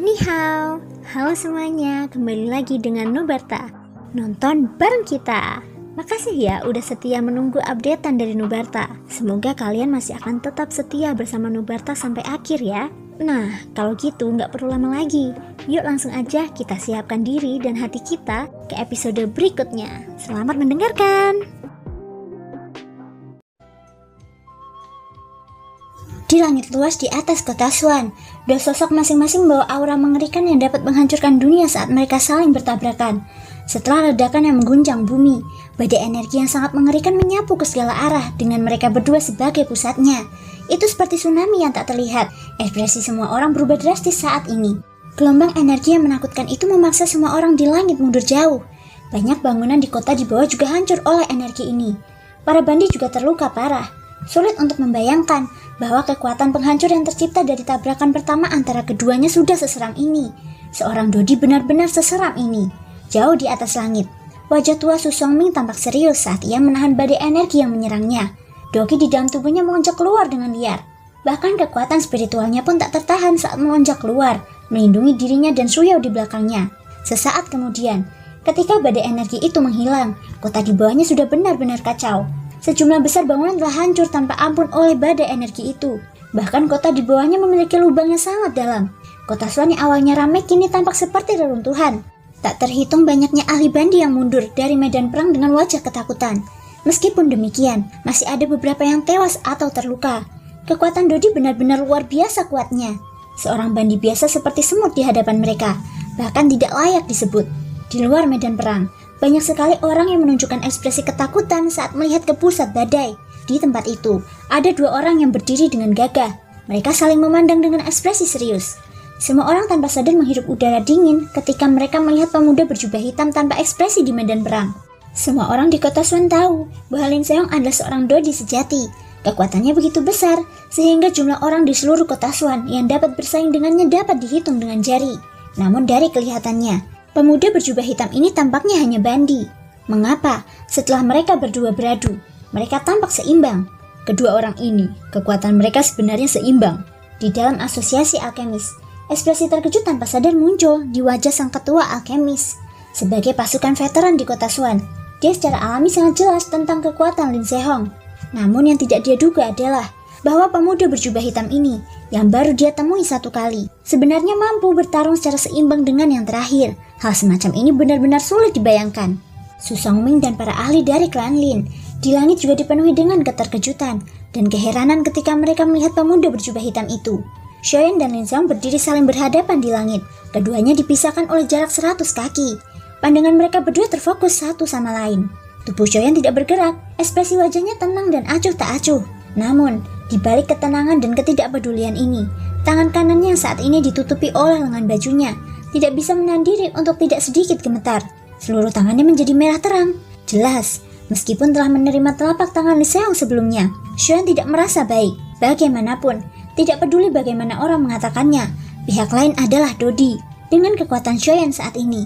Ni hao, halo semuanya, kembali lagi dengan Nubarta. Nonton bareng kita. Makasih ya udah setia menunggu updatean dari Nubarta. Semoga kalian masih akan tetap setia bersama Nubarta sampai akhir ya. Nah, kalau gitu nggak perlu lama lagi. Yuk langsung aja kita siapkan diri dan hati kita ke episode berikutnya. Selamat mendengarkan. Di langit luas di atas kota Swan, dua sosok masing-masing membawa aura mengerikan yang dapat menghancurkan dunia saat mereka saling bertabrakan. Setelah ledakan yang mengguncang bumi, badai energi yang sangat mengerikan menyapu ke segala arah dengan mereka berdua sebagai pusatnya. Itu seperti tsunami yang tak terlihat. Ekspresi semua orang berubah drastis saat ini. Gelombang energi yang menakutkan itu memaksa semua orang di langit mundur jauh. Banyak bangunan di kota di bawah juga hancur oleh energi ini. Para bandi juga terluka parah. Sulit untuk membayangkan bahwa kekuatan penghancur yang tercipta dari tabrakan pertama antara keduanya sudah seseram ini. Seorang Dodi benar-benar seseram ini. Jauh di atas langit, wajah tua Su Songming tampak serius saat ia menahan badai energi yang menyerangnya. Doki di dalam tubuhnya melonjak keluar dengan liar. Bahkan kekuatan spiritualnya pun tak tertahan saat melonjak keluar, melindungi dirinya dan Su Yao di belakangnya. Sesaat kemudian, ketika badai energi itu menghilang, kota di bawahnya sudah benar-benar kacau. Sejumlah besar bangunan telah hancur tanpa ampun oleh badai energi itu. Bahkan kota di bawahnya memiliki lubang yang sangat dalam. Kota Swan yang awalnya ramai kini tampak seperti reruntuhan. Tak terhitung banyaknya ahli bandi yang mundur dari medan perang dengan wajah ketakutan. Meskipun demikian, masih ada beberapa yang tewas atau terluka. Kekuatan Dodi benar-benar luar biasa kuatnya. Seorang bandi biasa seperti semut di hadapan mereka, bahkan tidak layak disebut. Di luar medan perang, banyak sekali orang yang menunjukkan ekspresi ketakutan saat melihat ke pusat badai. Di tempat itu, ada dua orang yang berdiri dengan gagah. Mereka saling memandang dengan ekspresi serius. Semua orang tanpa sadar menghirup udara dingin ketika mereka melihat pemuda berjubah hitam tanpa ekspresi di medan perang. Semua orang di kota Swan tahu bahwa Lin Seong adalah seorang Dodi sejati. Kekuatannya begitu besar, sehingga jumlah orang di seluruh kota Swan yang dapat bersaing dengannya dapat dihitung dengan jari. Namun dari kelihatannya, pemuda berjubah hitam ini tampaknya hanya bandi. Mengapa? Setelah mereka berdua beradu, mereka tampak seimbang. Kedua orang ini, kekuatan mereka sebenarnya seimbang. Di dalam asosiasi alkemis, ekspresi terkejut tanpa sadar muncul di wajah sang ketua alkemis. Sebagai pasukan veteran di kota Swan, dia secara alami sangat jelas tentang kekuatan Lin Sehong. Namun yang tidak dia duga adalah bahwa pemuda berjubah hitam ini yang baru dia temui satu kali sebenarnya mampu bertarung secara seimbang dengan yang terakhir. Hal semacam ini benar-benar sulit dibayangkan. Su Songming dan para ahli dari klan Lin di langit juga dipenuhi dengan keterkejutan dan keheranan ketika mereka melihat pemuda berjubah hitam itu. Xiaoyan dan Lin Seong berdiri saling berhadapan di langit. Keduanya dipisahkan oleh jarak 100 kaki. Pandangan mereka berdua terfokus satu sama lain. Tubuh Xiaoyan tidak bergerak, ekspresi wajahnya tenang dan acuh tak acuh. Namun, di balik ketenangan dan ketidakpedulian ini, tangan kanannya yang saat ini ditutupi oleh lengan bajunya tidak bisa menahan diri untuk tidak sedikit gemetar. Seluruh tangannya menjadi merah terang. Jelas, meskipun telah menerima telapak tangan Li Seong sebelumnya, Xiaoyan tidak merasa baik. Bagaimanapun, tidak peduli bagaimana orang mengatakannya, pihak lain adalah Dodi. Dengan kekuatan Xiaoyan saat ini,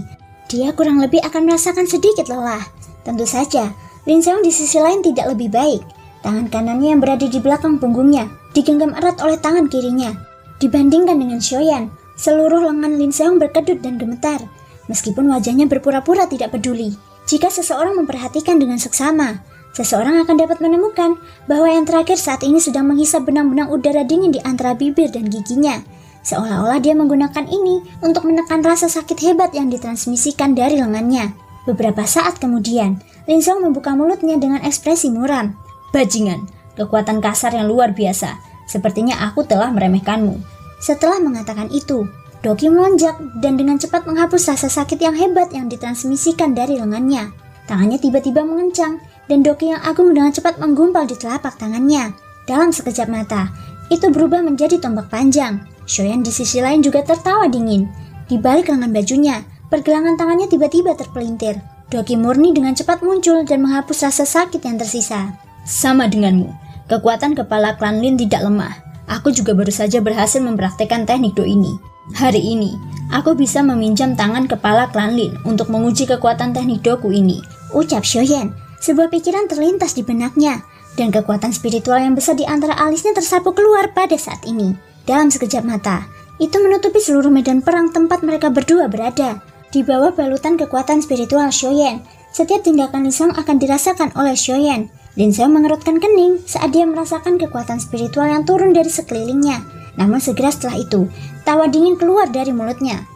dia kurang lebih akan merasakan sedikit lelah. Tentu saja, Lin Seong di sisi lain tidak lebih baik. Tangan kanannya yang berada di belakang punggungnya digenggam erat oleh tangan kirinya. Dibandingkan dengan Xiaoyan, seluruh lengan Lin Seong berkedut dan gemetar. Meskipun wajahnya berpura-pura tidak peduli, jika seseorang memperhatikan dengan seksama, seseorang akan dapat menemukan bahwa yang terakhir saat ini sedang menghisap benang-benang udara dingin di antara bibir dan giginya. Seolah-olah dia menggunakan ini untuk menekan rasa sakit hebat yang ditransmisikan dari lengannya. Beberapa saat kemudian, Lin Seong membuka mulutnya dengan ekspresi muram. Bajingan, kekuatan kasar yang luar biasa. Sepertinya aku telah meremehkanmu. Setelah mengatakan itu, Doki melonjak dan dengan cepat menghapus rasa sakit yang hebat yang ditransmisikan dari lengannya. Tangannya tiba-tiba mengencang dan Doki yang agung dengan cepat menggumpal di telapak tangannya. Dalam sekejap mata, itu berubah menjadi tombak panjang. Xiaoyan di sisi lain juga tertawa dingin. Di balik lengan bajunya, pergelangan tangannya tiba-tiba terpelintir. Doki murni dengan cepat muncul dan menghapus rasa sakit yang tersisa. Sama denganmu, kekuatan kepala klan Lin tidak lemah. Aku juga baru saja berhasil mempraktekkan teknik do ini. Hari ini, aku bisa meminjam tangan kepala klan Lin untuk menguji kekuatan teknik doku ini. Ucap Xiaoyan. Sebuah pikiran terlintas di benaknya, dan kekuatan spiritual yang besar di antara alisnya tersapu keluar pada saat ini. Dalam sekejap mata, Itu menutupi seluruh medan perang tempat mereka berdua berada. Di bawah balutan kekuatan spiritual Xiaoyan, setiap tindakan Lin Xiong akan dirasakan oleh Xiaoyan. Lin Xiong mengerutkan kening saat dia merasakan kekuatan spiritual yang turun dari sekelilingnya. Namun segera setelah itu, tawa dingin keluar dari mulutnya.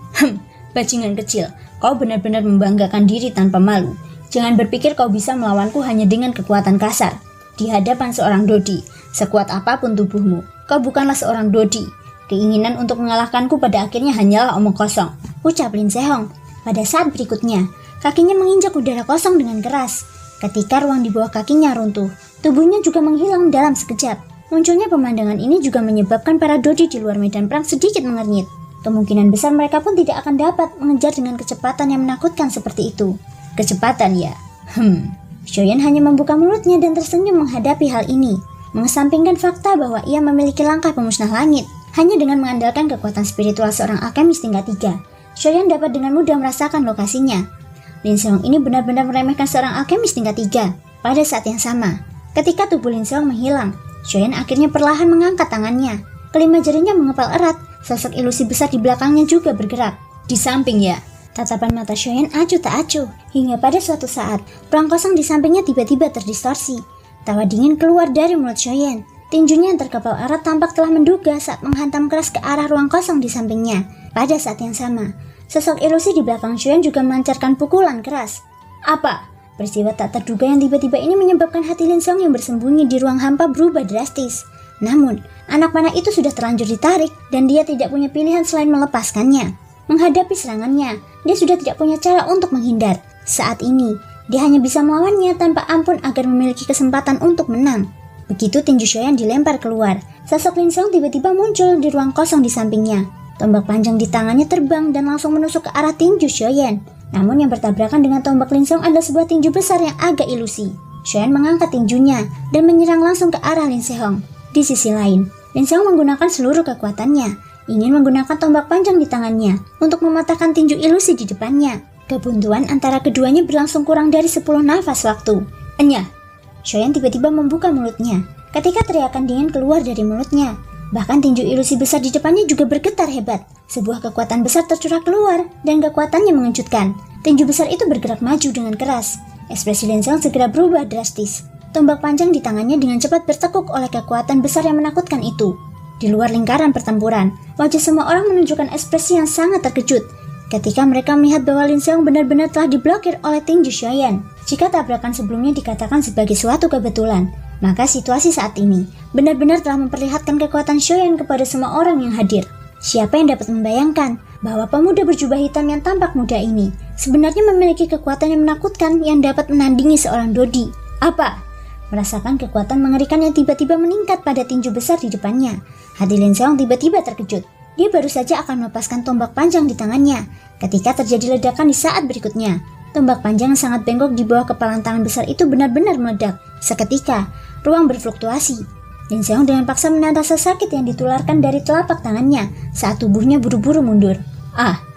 Bajingan kecil, kau benar-benar membanggakan diri tanpa malu. Jangan berpikir kau bisa melawanku hanya dengan kekuatan kasar. Di hadapan seorang Dodi, sekuat apapun tubuhmu, kau bukanlah seorang Dodi. Keinginan untuk mengalahkanku pada akhirnya hanyalah omong kosong, ucap Lin Sehong. Pada saat berikutnya, kakinya menginjak udara kosong dengan keras. Ketika ruang di bawah kakinya runtuh, tubuhnya juga menghilang dalam sekejap. Munculnya pemandangan ini juga menyebabkan para Dodi di luar medan perang sedikit mengernyit. Kemungkinan besar mereka pun tidak akan dapat mengejar dengan kecepatan yang menakutkan seperti itu. Kecepatan ya? Xiaoyan hanya membuka mulutnya dan tersenyum menghadapi hal ini, mengesampingkan fakta bahwa ia memiliki langkah pemusnah langit. Hanya dengan mengandalkan kekuatan spiritual seorang alkemis tingkat 3, Xiaoyan dapat dengan mudah merasakan lokasinya. Lin Xiong ini benar-benar meremehkan seorang alkemis tingkat 3. Pada saat yang sama, ketika tubuh Lin Xiong menghilang, Xiaoyan akhirnya perlahan mengangkat tangannya. Kelima jarinya mengepal erat, sosok ilusi besar di belakangnya juga bergerak. Di samping ya, tatapan mata Xiaoyan acuh tak acuh, hingga pada suatu saat, ruang kosong di sampingnya tiba-tiba terdistorsi. Tawa dingin keluar dari mulut Xiaoyan. Tinjunya yang terkepal erat tampak telah menduga saat menghantam keras ke arah ruang kosong di sampingnya. Pada saat yang sama, sosok ilusi di belakang Xiaoyan juga melancarkan pukulan keras. Apa? Peristiwa tak terduga yang tiba-tiba ini menyebabkan hati Lin Xiong yang bersembunyi di ruang hampa berubah drastis. Namun, anak panah itu sudah terlanjur ditarik dan dia tidak punya pilihan selain melepaskannya. Menghadapi serangannya, dia sudah tidak punya cara untuk menghindar. Saat ini, dia hanya bisa melawannya tanpa ampun agar memiliki kesempatan untuk menang. Begitu tinju Xiaoyan dilempar keluar, sosok Lin Xiong tiba-tiba muncul di ruang kosong di sampingnya. Tombak panjang di tangannya terbang dan langsung menusuk ke arah tinju Xiaoyan. Namun yang bertabrakan dengan tombak Lin Xiong adalah sebuah tinju besar yang agak ilusi. Xiaoyan mengangkat tinjunya dan menyerang langsung ke arah Lin Xiong. Di sisi lain, Lin Xiong menggunakan seluruh kekuatannya, ingin menggunakan tombak panjang di tangannya untuk mematahkan tinju ilusi di depannya. Kebuntuan antara keduanya berlangsung kurang dari 10 nafas waktu. Enyah! Xiaoyan tiba-tiba membuka mulutnya. Ketika teriakan dingin keluar dari mulutnya, bahkan tinju ilusi besar di depannya juga bergetar hebat. Sebuah kekuatan besar tercurah keluar dan kekuatannya mengejutkan. Tinju besar itu bergerak maju dengan keras. Ekspresi Lin Xiong segera berubah drastis. Tombak panjang di tangannya dengan cepat bertekuk oleh kekuatan besar yang menakutkan itu. Di luar lingkaran pertempuran, wajah semua orang menunjukkan ekspresi yang sangat terkejut ketika mereka melihat bahwa Lin Xiong benar-benar telah diblokir oleh tinju Xiaoyan. Jika tabrakan sebelumnya dikatakan sebagai suatu kebetulan, maka situasi saat ini benar-benar telah memperlihatkan kekuatan Xiaoyan kepada semua orang yang hadir. Siapa yang dapat membayangkan bahwa pemuda berjubah hitam yang tampak muda ini sebenarnya memiliki kekuatan yang menakutkan yang dapat menandingi seorang Dodi? Apa? Merasakan kekuatan mengerikan yang tiba-tiba meningkat pada tinju besar di depannya, hati Lin Xiong tiba-tiba terkejut. Dia baru saja akan melepaskan tombak panjang di tangannya ketika terjadi ledakan di saat berikutnya. Tombak panjang yang sangat bengkok di bawah kepalan tangan besar itu benar-benar meledak. Seketika, ruang berfluktuasi. Lin Xiong dengan paksa menahan rasa sakit yang ditularkan dari telapak tangannya saat tubuhnya buru-buru mundur.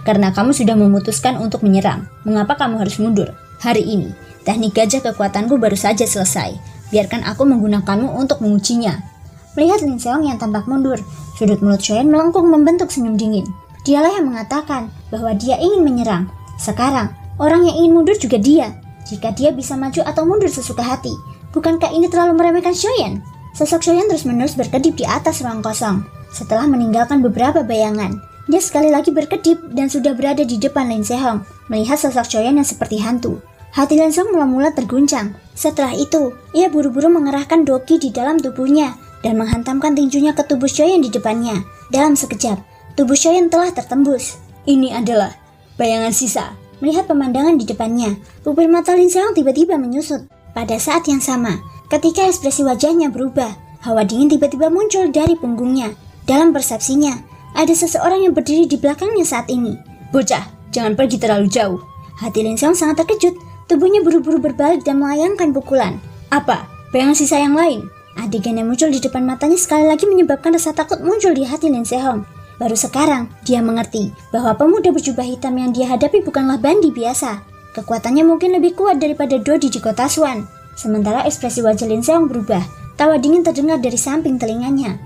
Karena kamu sudah memutuskan untuk menyerang, mengapa kamu harus mundur? Hari ini, teknik gajah kekuatanku baru saja selesai. Biarkan aku menggunakanmu untuk mengujinya. Melihat Lin Xiong yang tampak mundur, sudut mulut Xiaoyan melengkung membentuk senyum dingin. Dialah yang mengatakan bahwa dia ingin menyerang. Sekarang, orang yang ingin mundur juga dia. Jika dia bisa maju atau mundur sesuka hati, bukankah ini terlalu meremehkan Xiaoyan? Sosok Xiaoyan terus-menerus berkedip di atas ruang kosong. Setelah meninggalkan beberapa bayangan, dia sekali lagi berkedip dan sudah berada di depan Lin Xiong. Melihat sosok Xiaoyan yang seperti hantu, hati Lin Xiong mula-mula terguncang. Setelah itu, ia buru-buru mengerahkan doki di dalam tubuhnya dan menghantamkan tinjunya ke tubuh Xiaoyan di depannya. Dalam sekejap, tubuh Xiaoyan telah tertembus. Ini adalah bayangan sisa. Melihat pemandangan di depannya, pupil mata Lin Xiong tiba-tiba menyusut. Pada saat yang sama, ketika ekspresi wajahnya berubah, hawa dingin tiba-tiba muncul dari punggungnya. Dalam persepsinya, ada seseorang yang berdiri di belakangnya saat ini. Bocah, jangan pergi terlalu jauh. Hati Lin Xiong sangat terkejut. Tubuhnya buru-buru berbalik dan melayangkan pukulan. Apa? Bayangan sisa yang lain? Adegan yang muncul di depan matanya sekali lagi menyebabkan rasa takut muncul di hati Lin Xiong. Baru sekarang, dia mengerti bahwa pemuda berjubah hitam yang dia hadapi bukanlah bandi biasa. Kekuatannya mungkin lebih kuat daripada Dodi di kota Xuan. Sementara ekspresi wajah Lin Xiong berubah. Tawa dingin terdengar dari samping telinganya.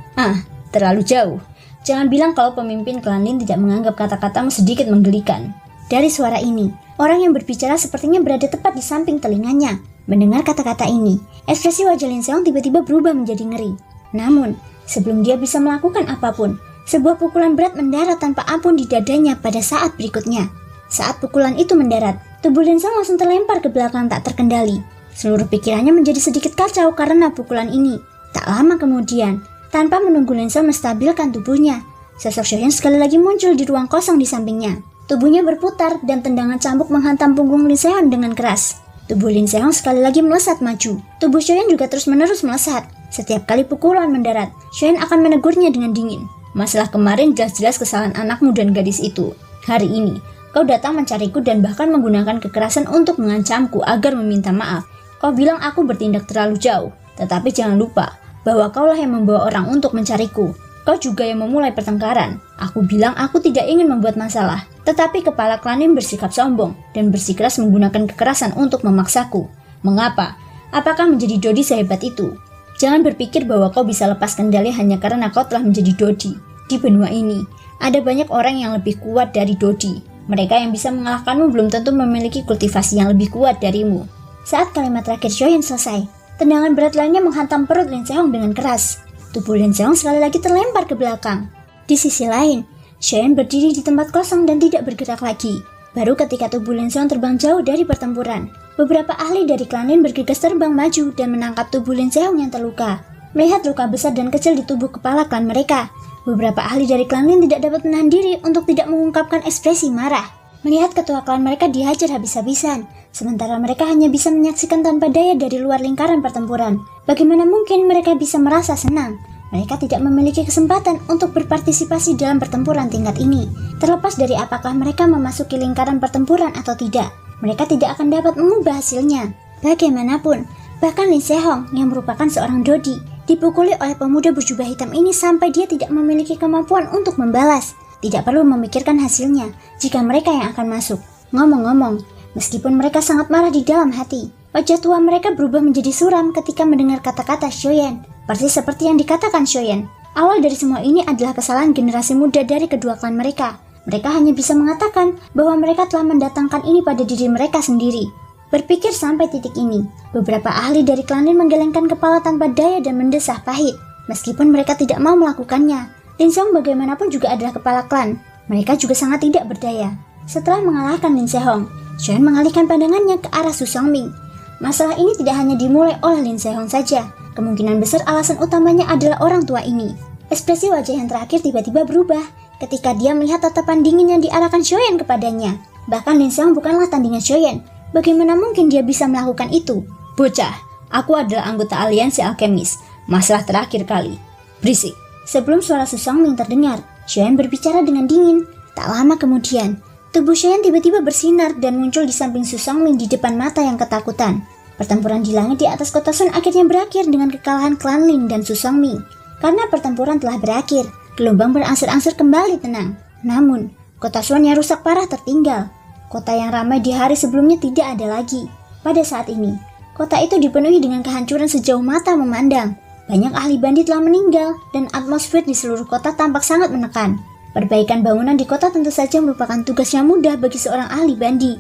Terlalu jauh. Jangan bilang kalau pemimpin klan Lin tidak menganggap kata-katamu sedikit menggelikan. Dari suara ini, orang yang berbicara sepertinya berada tepat di samping telinganya. Mendengar kata-kata ini, ekspresi wajah Lin Seong tiba-tiba berubah menjadi ngeri. Namun, sebelum dia bisa melakukan apapun, sebuah pukulan berat mendarat tanpa ampun di dadanya pada saat berikutnya. Saat pukulan itu mendarat, tubuh Lin Seong langsung terlempar ke belakang tak terkendali. Seluruh pikirannya menjadi sedikit kacau karena pukulan ini. Tak lama kemudian, tanpa menunggu Lin Seong menstabilkan tubuhnya, sosok Shoyan sekali lagi muncul di ruang kosong di sampingnya. Tubuhnya berputar dan tendangan cambuk menghantam punggung Lin Seong dengan keras. Tubuh Lin Seong sekali lagi melesat maju. Tubuh Shoyan juga terus-menerus melesat. Setiap kali pukulan mendarat, Shoyan akan menegurnya dengan dingin. Masalah kemarin jelas-jelas kesalahan anakmu dan gadis itu. Hari ini, kau datang mencariku dan bahkan menggunakan kekerasan untuk mengancamku agar meminta maaf. Kau bilang aku bertindak terlalu jauh, tetapi jangan lupa bahwa kaulah yang membawa orang untuk mencariku. Kau juga yang memulai pertengkaran. Aku bilang aku tidak ingin membuat masalah, tetapi kepala klan Lin bersikap sombong dan bersikeras menggunakan kekerasan untuk memaksaku. Mengapa? Apakah menjadi Dodi sehebat itu? Jangan berpikir bahwa kau bisa lepas kendali hanya karena kau telah menjadi Dodi. Di benua ini, ada banyak orang yang lebih kuat dari Dodi. Mereka yang bisa mengalahkanmu belum tentu memiliki kultivasi yang lebih kuat darimu. Saat kalimat terakhir Shoyan selesai, tendangan berat lainnya menghantam perut Lin Seong dengan keras. Tubuh Lin Seong sekali lagi terlempar ke belakang. Di sisi lain, Shoyan berdiri di tempat kosong dan tidak bergerak lagi. Baru ketika tubuh Lin Seong terbang jauh dari pertempuran, beberapa ahli dari klan Lin bergegas terbang maju dan menangkap tubuh Lin Seong yang terluka. Melihat luka besar dan kecil di tubuh kepala klan mereka, beberapa ahli dari klan Lin tidak dapat menahan diri untuk tidak mengungkapkan ekspresi marah. Melihat ketua klan mereka dihajar habis-habisan, sementara mereka hanya bisa menyaksikan tanpa daya dari luar lingkaran pertempuran. Bagaimana mungkin mereka bisa merasa senang? Mereka tidak memiliki kesempatan untuk berpartisipasi dalam pertempuran tingkat ini. Terlepas dari apakah mereka memasuki lingkaran pertempuran atau tidak, mereka tidak akan dapat mengubah hasilnya. Bagaimanapun, bahkan Lin Sehong yang merupakan seorang Dodi, dipukuli oleh pemuda berjubah hitam ini sampai dia tidak memiliki kemampuan untuk membalas. Tidak perlu memikirkan hasilnya jika mereka yang akan masuk. Ngomong-ngomong, meskipun mereka sangat marah di dalam hati, wajah tua mereka berubah menjadi suram ketika mendengar kata-kata Shoyan. Persis seperti yang dikatakan Shoyan, awal dari semua ini adalah kesalahan generasi muda dari kedua klan mereka. Mereka hanya bisa mengatakan bahwa mereka telah mendatangkan ini pada diri mereka sendiri. Berpikir sampai titik ini, beberapa ahli dari klan Lin menggelengkan kepala tanpa daya dan mendesah pahit. Meskipun mereka tidak mau melakukannya, Lin Seong bagaimanapun juga adalah kepala klan. Mereka juga sangat tidak berdaya. Setelah mengalahkan Lin Sehong, Shoyan mengalihkan pandangannya ke arah Su Songming. Masalah ini tidak hanya dimulai oleh Lin Sehong saja. Kemungkinan besar alasan utamanya adalah orang tua ini. Ekspresi wajah yang terakhir tiba-tiba berubah ketika dia melihat tatapan dingin yang diarahkan Shoyan kepadanya. Bahkan Lin Seong bukanlah tandingan Shoyan. Bagaimana mungkin dia bisa melakukan itu? Bocah, aku adalah anggota aliansi alkemis. Masalah terakhir kali. Berisik. Sebelum suara Su Songming terdengar, Shoyan berbicara dengan dingin. Tak lama kemudian, tubuh Shoyan tiba-tiba bersinar dan muncul di samping Su Songming di depan mata yang ketakutan. Pertempuran di langit di atas kota Sun akhirnya berakhir dengan kekalahan klan Lin dan Su Songming. Karena pertempuran telah berakhir, gelombang berangsur-angsur kembali tenang. Namun, kota Sun yang rusak parah tertinggal. Kota yang ramai di hari sebelumnya tidak ada lagi. Pada saat ini, kota itu dipenuhi dengan kehancuran sejauh mata memandang. Banyak ahli bandi telah meninggal dan atmosfer di seluruh kota tampak sangat menekan. Perbaikan bangunan di kota tentu saja merupakan tugas yang mudah bagi seorang ahli bandi.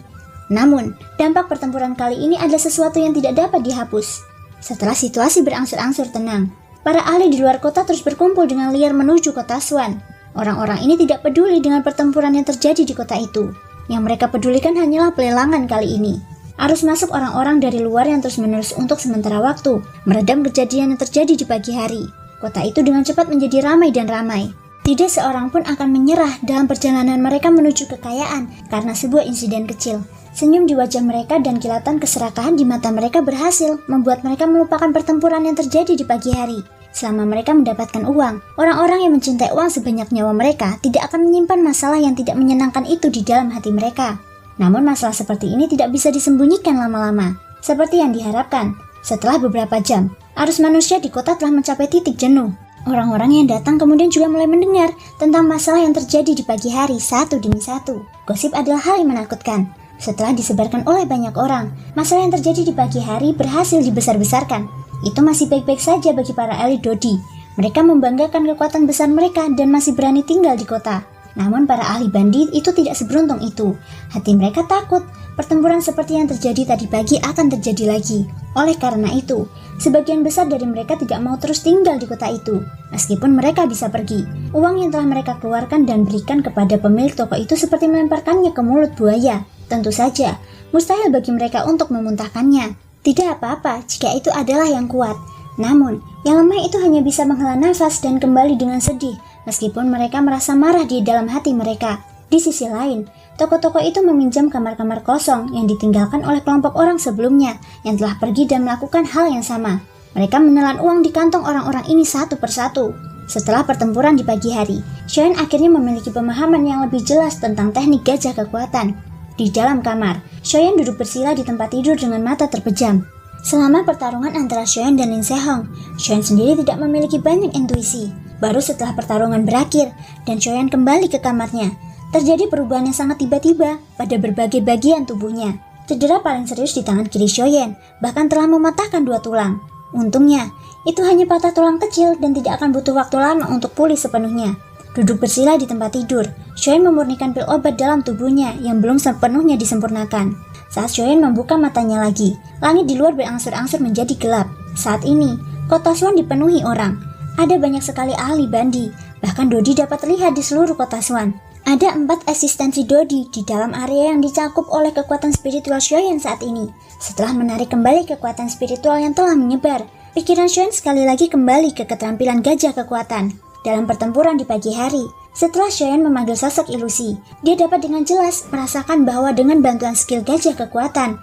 Namun, dampak pertempuran kali ini adalah sesuatu yang tidak dapat dihapus. Setelah situasi berangsur-angsur tenang, para ahli di luar kota terus berkumpul dengan liar menuju kota Swan. Orang-orang ini tidak peduli dengan pertempuran yang terjadi di kota itu. Yang mereka pedulikan hanyalah pelelangan kali ini. Arus masuk orang-orang dari luar yang terus-menerus untuk sementara waktu, meredam kejadian yang terjadi di pagi hari. Kota itu dengan cepat menjadi ramai dan ramai. Tidak seorang pun akan menyerah dalam perjalanan mereka menuju kekayaan karena sebuah insiden kecil. Senyum di wajah mereka dan kilatan keserakahan di mata mereka berhasil membuat mereka melupakan pertempuran yang terjadi di pagi hari. Selama mereka mendapatkan uang, orang-orang yang mencintai uang sebanyak nyawa mereka tidak akan menyimpan masalah yang tidak menyenangkan itu di dalam hati mereka. Namun masalah seperti ini tidak bisa disembunyikan lama-lama. Seperti yang diharapkan, setelah beberapa jam, arus manusia di kota telah mencapai titik jenuh. Orang-orang yang datang kemudian juga mulai mendengar tentang masalah yang terjadi di pagi hari satu demi satu. Gosip adalah hal yang menakutkan. Setelah disebarkan oleh banyak orang, masalah yang terjadi di pagi hari berhasil dibesar-besarkan. Itu masih baik-baik saja bagi para elit Dodi. Mereka membanggakan kekuatan besar mereka dan masih berani tinggal di kota. Namun para ahli bandi itu tidak seberuntung itu. Hati mereka takut, pertempuran seperti yang terjadi tadi pagi akan terjadi lagi. Oleh karena itu, sebagian besar dari mereka tidak mau terus tinggal di kota itu. Meskipun mereka bisa pergi, uang yang telah mereka keluarkan dan berikan kepada pemilik toko itu seperti melemparkannya ke mulut buaya. Tentu saja, mustahil bagi mereka untuk memuntahkannya. Tidak apa-apa jika itu adalah yang kuat. Namun, yang lemah itu hanya bisa menghela nafas dan kembali dengan sedih, meskipun mereka merasa marah di dalam hati mereka. Di sisi lain, toko-toko itu meminjam kamar-kamar kosong yang ditinggalkan oleh kelompok orang sebelumnya yang telah pergi dan melakukan hal yang sama. Mereka menelan uang di kantong orang-orang ini satu persatu. Setelah pertempuran di pagi hari, Shoyan akhirnya memiliki pemahaman yang lebih jelas tentang teknik gajah kekuatan. Di dalam kamar, Shoyan duduk bersila di tempat tidur dengan mata terpejam. Selama pertarungan antara Shoyan dan Lin Se-hong, Shoyan sendiri tidak memiliki banyak intuisi. Baru setelah pertarungan berakhir dan Shoyan kembali ke kamarnya, terjadi perubahan yang sangat tiba-tiba pada berbagai bagian tubuhnya. Cedera paling serius di tangan kiri Shoyan bahkan telah mematahkan 2 tulang. Untungnya, itu hanya patah tulang kecil dan tidak akan butuh waktu lama untuk pulih sepenuhnya. Duduk bersila di tempat tidur, Shoyan memurnikan pil obat dalam tubuhnya yang belum sepenuhnya disempurnakan. Saat Shoyan membuka matanya lagi, langit di luar berangsur-angsur menjadi gelap. Saat ini, kota Suan dipenuhi orang. Ada banyak sekali ahli bandi, bahkan Dodi dapat terlihat di seluruh kota Suan. Ada 4 eksistensi Dodi di dalam area yang dicakup oleh kekuatan spiritual Shoyan saat ini. Setelah menarik kembali kekuatan spiritual yang telah menyebar, pikiran Shoyan sekali lagi kembali ke keterampilan gajah kekuatan. Dalam pertempuran di pagi hari, setelah Shoyan memanggil sosok ilusi, dia dapat dengan jelas merasakan bahwa dengan bantuan skill gajah kekuatan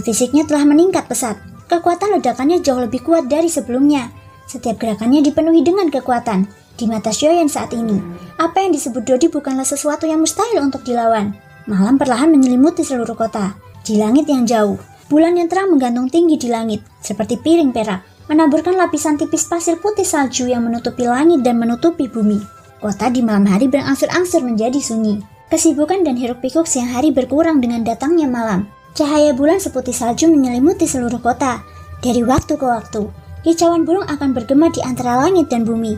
fisiknya telah meningkat pesat. Kekuatan ledakannya jauh lebih kuat dari sebelumnya. Setiap gerakannya dipenuhi dengan kekuatan. Di mata Shoyan saat ini, apa yang disebut Dodi bukanlah sesuatu yang mustahil untuk dilawan. Malam perlahan menyelimuti seluruh kota. Di langit yang jauh, bulan yang terang menggantung tinggi di langit, seperti piring perak, menaburkan lapisan tipis pasir putih salju yang menutupi langit dan menutupi bumi. Kota di malam hari berangsur-angsur menjadi sunyi. Kesibukan dan hiruk-pikuk siang hari berkurang dengan datangnya malam. Cahaya bulan seputih salju menyelimuti seluruh kota. Dari waktu ke waktu, kicauan burung akan bergema di antara langit dan bumi.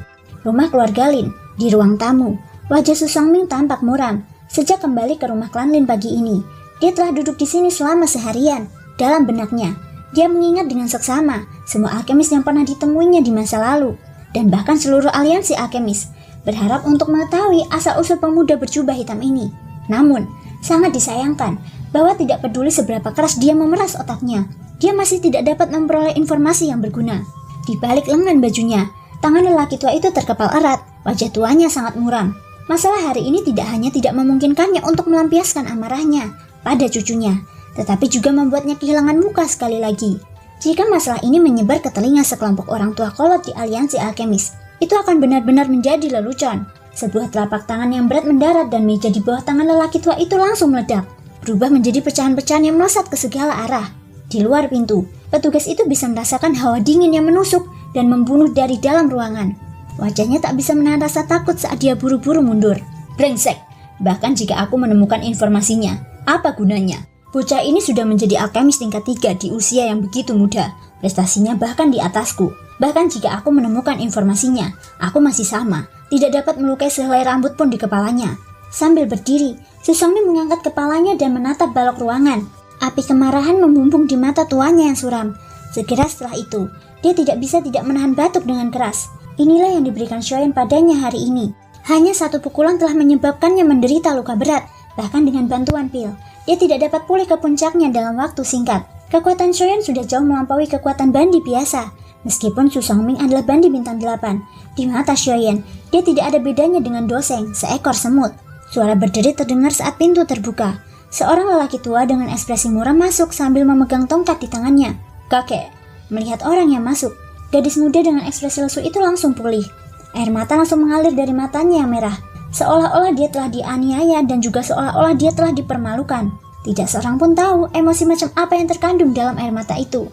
Rumah keluarga Lin, di ruang tamu, wajah Su Songming tampak muram. Sejak kembali ke rumah klan Lin pagi ini, dia telah duduk di sini selama seharian. Dalam benaknya, dia mengingat dengan seksama semua alkemis yang pernah ditemuinya di masa lalu, dan bahkan seluruh aliansi alkemis, berharap untuk mengetahui asal-usul pemuda berjubah hitam ini. Namun, sangat disayangkan bahwa tidak peduli seberapa keras dia memeras otaknya, dia masih tidak dapat memperoleh informasi yang berguna. Di balik lengan bajunya, tangan lelaki tua itu terkepal erat, wajah tuanya sangat muram. Masalah hari ini tidak hanya tidak memungkinkannya untuk melampiaskan amarahnya pada cucunya, tetapi juga membuatnya kehilangan muka sekali lagi. Jika masalah ini menyebar ke telinga sekelompok orang tua kolot di aliansi alkemis, itu akan benar-benar menjadi lelucon. Sebuah telapak tangan yang berat mendarat dan meja di bawah tangan lelaki tua itu langsung meledak, berubah menjadi pecahan-pecahan yang melesat ke segala arah. Di luar pintu, petugas itu bisa merasakan hawa dingin yang menusuk dan membunuh dari dalam ruangan. Wajahnya tak bisa menahan rasa takut saat dia buru-buru mundur. Brengsek, bahkan jika aku menemukan informasinya, apa gunanya? Bocah ini sudah menjadi alkemis tingkat 3 di usia yang begitu muda. Prestasinya bahkan di atasku. Bahkan jika aku menemukan informasinya, aku masih sama, tidak dapat melukai sehelai rambut pun di kepalanya. Sambil berdiri, Su Songming mengangkat kepalanya dan menatap balok ruangan. Api kemarahan membumbung di mata tuanya yang suram. Segera setelah itu, dia tidak bisa tidak menahan batuk dengan keras. Inilah yang diberikan Shoyan padanya hari ini. Hanya satu pukulan telah menyebabkannya menderita luka berat. Bahkan dengan bantuan pil, dia tidak dapat pulih ke puncaknya dalam waktu singkat. Kekuatan Shoyan sudah jauh melampaui kekuatan bandi biasa. Meskipun Su Songming adalah bandi bintang 8, di mata Shoyan, dia tidak ada bedanya dengan Doseng, seekor semut. Suara berderit terdengar saat pintu terbuka. Seorang lelaki tua dengan ekspresi muram masuk sambil memegang tongkat di tangannya. Kakek, melihat orang yang masuk, gadis muda dengan ekspresi lesu itu langsung pulih. Air mata langsung mengalir dari matanya yang merah. Seolah-olah dia telah dianiaya dan juga seolah-olah dia telah dipermalukan. Tidak seorang pun tahu emosi macam apa yang terkandung dalam air mata itu.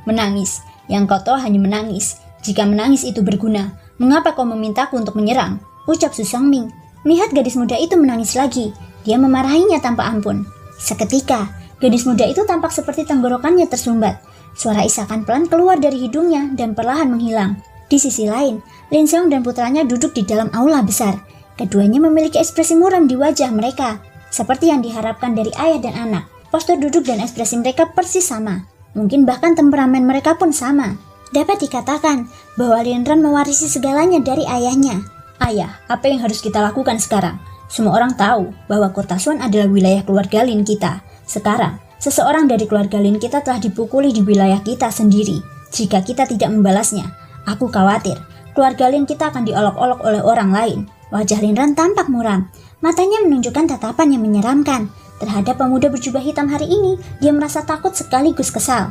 Menangis. Yang kau tahu hanya menangis. Jika menangis itu berguna, mengapa kau memintaku untuk menyerang? Ucap Su Songming. Melihat gadis muda itu menangis lagi, dia memarahinya tanpa ampun. Seketika, gadis muda itu tampak seperti tenggorokannya tersumbat. Suara isakan pelan keluar dari hidungnya dan perlahan menghilang. Di sisi lain, Lin Seong dan putranya duduk di dalam aula besar. Keduanya memiliki ekspresi muram di wajah mereka, seperti yang diharapkan dari ayah dan anak. Postur duduk dan ekspresi mereka persis sama. Mungkin bahkan temperamen mereka pun sama. Dapat dikatakan bahwa Lin Ran mewarisi segalanya dari ayahnya. Ayah, apa yang harus kita lakukan sekarang? Semua orang tahu bahwa Kota Suan adalah wilayah keluarga Lin kita. Sekarang, seseorang dari keluarga Lin kita telah dipukuli di wilayah kita sendiri. Jika kita tidak membalasnya, aku khawatir keluarga Lin kita akan diolok-olok oleh orang lain. Wajah Lin Ran tampak muram. Matanya menunjukkan tatapan yang menyeramkan. Terhadap pemuda berjubah hitam hari ini, dia merasa takut sekaligus kesal.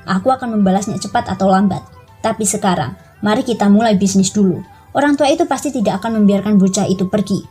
Aku akan membalasnya cepat atau lambat. Tapi sekarang, mari kita mulai bisnis dulu. Orang tua itu pasti tidak akan membiarkan bocah itu pergi.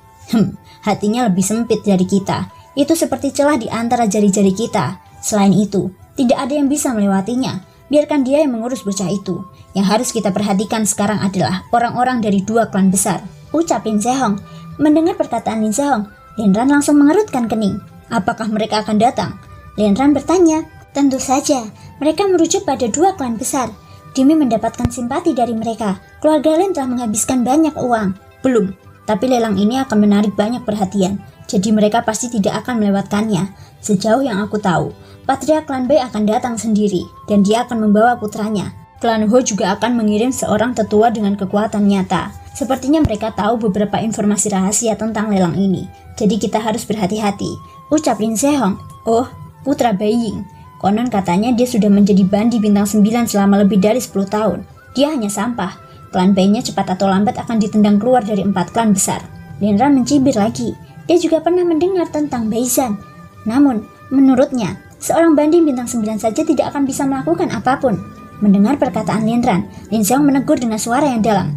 Hatinya lebih sempit dari kita. Itu seperti celah di antara jari-jari kita. Selain itu, tidak ada yang bisa melewatinya. Biarkan dia yang mengurus bocah itu. Yang harus kita perhatikan sekarang adalah orang-orang dari dua klan besar, ucap Lin Sehong. Mendengar perkataan Lin Sehong, Lin Ran langsung mengerutkan kening. Apakah mereka akan datang? Lin Ran bertanya. Tentu saja, mereka merujuk pada dua klan besar. Demi mendapatkan simpati dari mereka, keluarga Lin telah menghabiskan banyak uang. Belum, tapi lelang ini akan menarik banyak perhatian. Jadi mereka pasti tidak akan melewatkannya. Sejauh yang aku tahu, Patria Klan Bei akan datang sendiri, dan dia akan membawa putranya. Klan Ho juga akan mengirim seorang tetua dengan kekuatan nyata. Sepertinya mereka tahu beberapa informasi rahasia tentang lelang ini. Jadi kita harus berhati-hati, ucap Lin Sehong. Oh, putra Bai Ying. Konon katanya dia sudah menjadi bandi bintang 9 selama lebih dari 10 tahun. Dia hanya sampah. Klan Bai-nya cepat atau lambat akan ditendang keluar dari 4 klan besar. Lin Ran mencibir lagi. Dia juga pernah mendengar tentang Bai Zhan. Namun, menurutnya, seorang bandi bintang 9 saja tidak akan bisa melakukan apapun. Mendengar perkataan Lin Ran, Lin Seong menegur dengan suara yang dalam.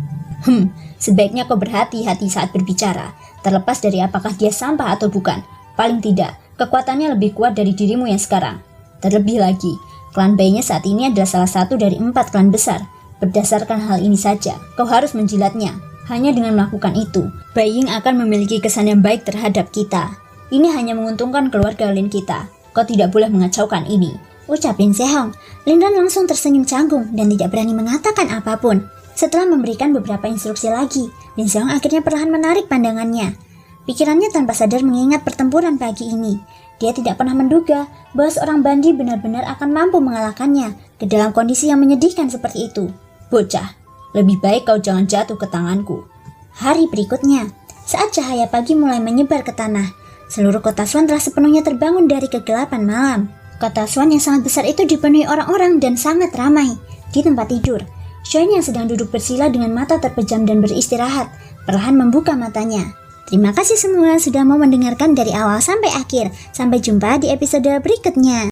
Sebaiknya kau berhati-hati saat berbicara. Terlepas dari apakah dia sampah atau bukan. Paling tidak, kekuatannya lebih kuat dari dirimu yang sekarang. Terlebih lagi, klan Bai-nya saat ini adalah salah satu dari 4 klan besar. Berdasarkan hal ini saja, kau harus menjilatnya. Hanya dengan melakukan itu, Bai Ying akan memiliki kesan yang baik terhadap kita. Ini hanya menguntungkan keluarga Lin kita. Kau tidak boleh mengacaukan ini, ucap Lin Sehong. Lin Ran langsung tersenyum canggung dan tidak berani mengatakan apapun. Setelah memberikan beberapa instruksi lagi, Lin Sehong akhirnya perlahan menarik pandangannya. Pikirannya tanpa sadar mengingat pertempuran pagi ini. Dia tidak pernah menduga bahwa seorang bandi benar-benar akan mampu mengalahkannya ke dalam kondisi yang menyedihkan seperti itu. Bocah, lebih baik kau jangan jatuh ke tanganku. Hari berikutnya, saat cahaya pagi mulai menyebar ke tanah, seluruh kota Suan telah sepenuhnya terbangun dari kegelapan malam. Kota Suan yang sangat besar itu dipenuhi orang-orang dan sangat ramai. Di tempat tidur, Xuan yang sedang duduk bersila dengan mata terpejam dan beristirahat, perlahan membuka matanya. Terima kasih semua sudah mau mendengarkan dari awal sampai akhir. Sampai jumpa di episode berikutnya.